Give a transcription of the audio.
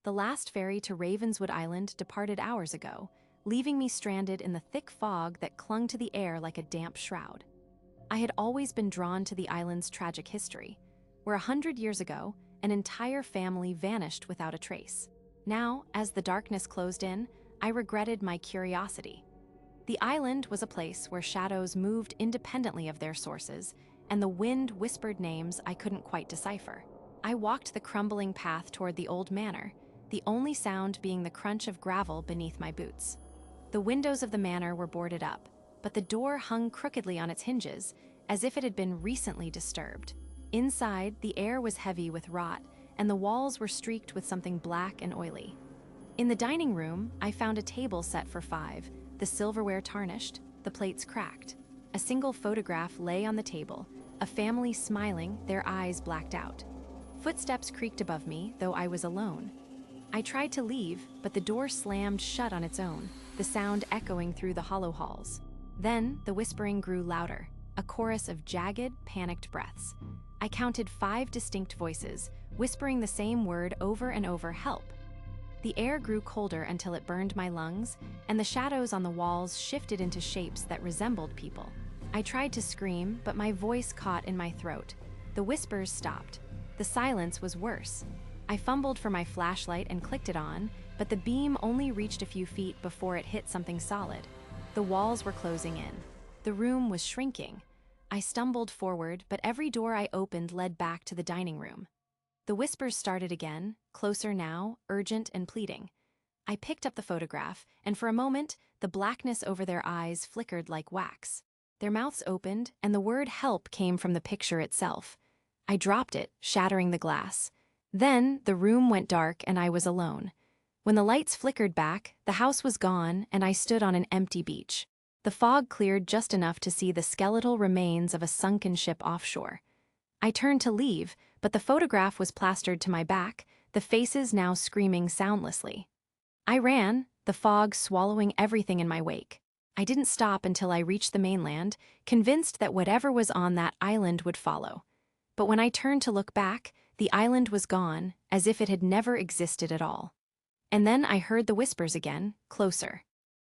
The last ferry to Ravenswood Island departed hours ago, leaving me stranded in the thick fog that clung to the air like a damp shroud. I had always been drawn to the island's tragic history, where 100 years ago, an entire family vanished without a trace. Now, as the darkness closed in, I regretted my curiosity. The island was a place where shadows moved independently of their sources, and the wind whispered names I couldn't quite decipher. I walked the crumbling path toward the old manor, the only sound being the crunch of gravel beneath my boots. The windows of the manor were boarded up, but the door hung crookedly on its hinges, as if it had been recently disturbed. Inside, the air was heavy with rot, and the walls were streaked with something black and oily. In the dining room, I found a table set for 5, the silverware tarnished, the plates cracked. A single photograph lay on the table, a family smiling, their eyes blacked out. Footsteps creaked above me, though I was alone. I tried to leave, but the door slammed shut on its own, the sound echoing through the hollow halls. Then, the whispering grew louder, a chorus of jagged, panicked breaths. I counted 5 distinct voices, whispering the same word over and over, "Help." The air grew colder until it burned my lungs, and the shadows on the walls shifted into shapes that resembled people. I tried to scream, but my voice caught in my throat. The whispers stopped. The silence was worse. I fumbled for my flashlight and clicked it on, but the beam only reached a few feet before it hit something solid. The walls were closing in. The room was shrinking. I stumbled forward, but every door I opened led back to the dining room. The whispers started again, closer now, urgent and pleading. I picked up the photograph, and for a moment, the blackness over their eyes flickered like wax. Their mouths opened, and the word "help" came from the picture itself. I dropped it, shattering the glass. Then, the room went dark and I was alone. When the lights flickered back, the house was gone, and I stood on an empty beach. The fog cleared just enough to see the skeletal remains of a sunken ship offshore. I turned to leave, but the photograph was plastered to my back, the faces now screaming soundlessly. I ran, the fog swallowing everything in my wake. I didn't stop until I reached the mainland, convinced that whatever was on that island would follow. But when I turned to look back, the island was gone, as if it had never existed at all. And then I heard the whispers again, closer.